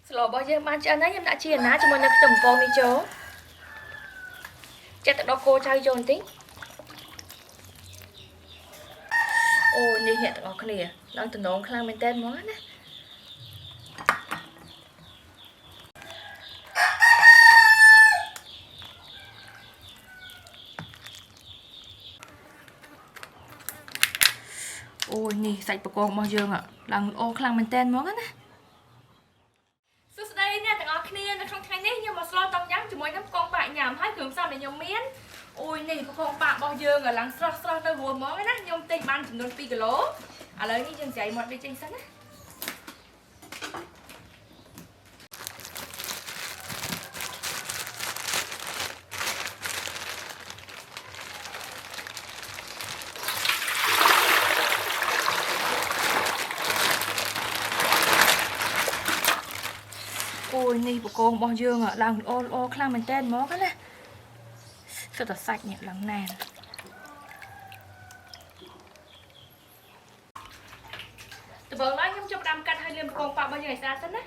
สโลบอเยอะมันจะอันนั้นยังหน้าเชียนนะจะมันจะตุ่มโกมีโจจะตัดดอกโกใจโจนติ้งโอ้นี่เห็นตัดออกเนี่ยเราตัดน้องคลางเป็นเต้นมั้งนะโอ้นี่ใส่ปะกองบอเยอะอ่ะหลังโอ้คลางเป็นเต้นมั้งนะสุดท้ายเนี่ยตัดออกเนี่ยในช่องไทยนี่ยังมาสโลต้องยั้งจะมวยน้ำกองปะหยามให้ถึงซ้ำในยมเมียนโอ้ยนี่ปะกองปะบอเยอะอ่ะหลังสโลเตอร์หัวมั้งนะยมตีมันถึงโดนปีกโลอะไรนี่ยังใจหมดไปจริงซะนะโอ้ยนี่ปะกองบอเยอะอ่ะหลังโอ้คลางมันเต้นมั้งนะสุดสัดเนี่ยหลังแนนแต่บอกว่ายังจะดำกันให้เรียนกองปะบอเยอะซะซะนะ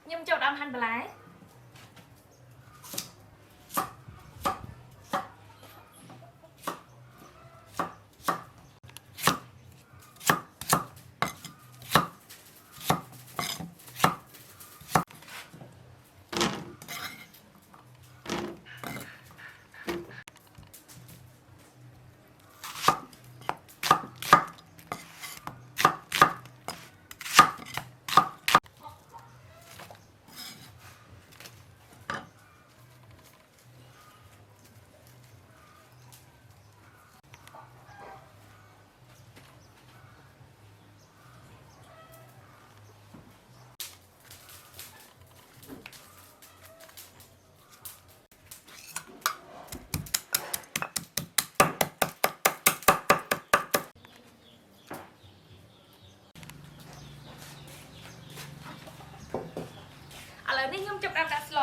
nhưng cho đâm hành bả នេះខ្ញុំចាប់ដាក់ស្ល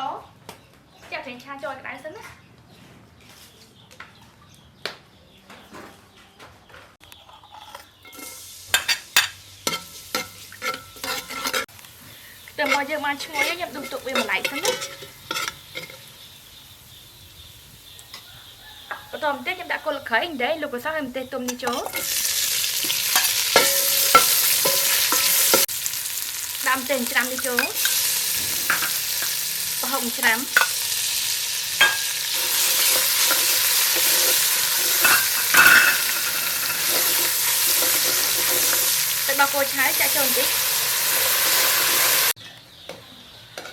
ចាប់ប្រេងឆាចូលក្តៅសិនណាតែមកយើងបានឈ្ងុយខ្ញុំដុំទុកវាមួយឡែកសិនណាបន្តបន្តិចខ្ញុំដាក់គល់ក្រៃនេះលោកប្រសាឲ្យម្ទេសទុំនេះចូលដាក់ម្ទេសច្រាំនេះចូលប្រហុកច្រាំទឹកដោះគោឆាចាក់ចូលបន្តិច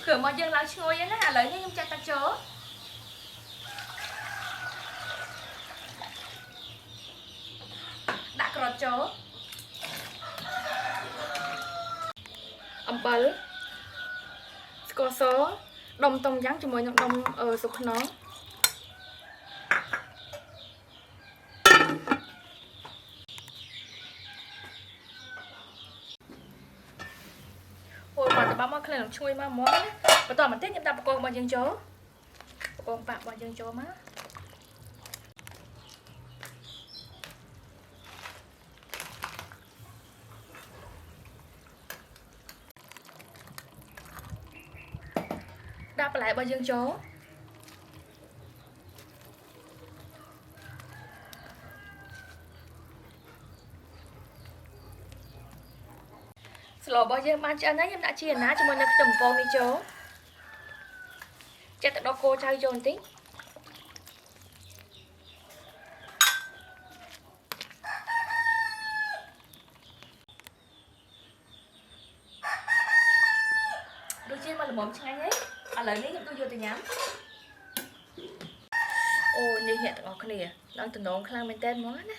គ្រឿងមកយើងឡើងឈ្ងុយណាឥឡូវនេះខ្ញុំចាក់ទឹកចូលដាក់ក្រត់ចូលអំបិលស្ករសដុំតុងយ៉ាងជាមួយនឹងដុំស៊ុបខ្នុរអូយបាត់ទៅមកក្លិនឈ្ងុយមកហ្មងណាបន្តបន្តិចខ្ញុំដាក់បកងរបស់យើងចូលបកងប៉ាក់របស់យើងចូលមកដាក់បន្លែរបស់យើងចូលស្លរបស់យើងបានឆ្អិនហើយខ្ញុំដាក់ជីណាជាមួយនឹងខ្ទឹមពងនេះចូលចាក់ទឹកដោះគោឆៅចូលបន្តិចដូចជាមកល្មមឆ្ងាញ់ហើយឥឡូវនេះខ្ញុំទៅយកទៅញ៉ាំអូនេះអ្នកទាំងអស់គ្នាឡើងតំណងខ្លាំងមែនតើហ្មងណា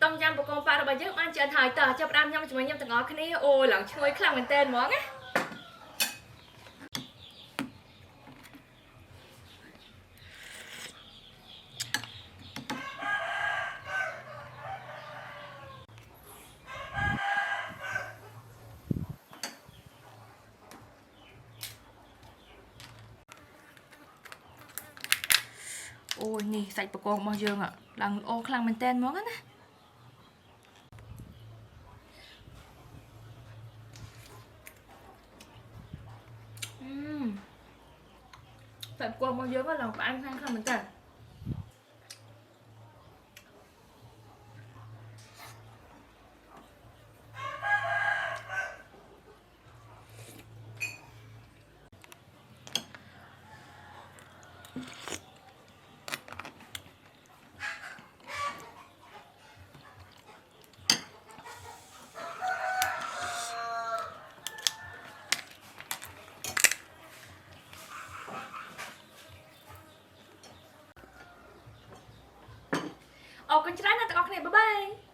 ต้มยำបកងប៉ារបស់យើងបានឆ្អិនហើយតើចាប់ផ្ដើមញ៉ាំជាមួយខ្ញុំទាំងអស់គ្នាអូឡើងឈ្ងុយខ្លាំងមែនតើហ្មងណាអូយនេះសាច់បកងរបស់យើងឡើងល្អខ្លាំងមែនតើហ្មងណាសាច់បកងរបស់យើងឡើងផ្អែមខ្លាំងមែនតើអរគុណច្រើនណាស់ទាំងអស់គ្នាបាយបាយ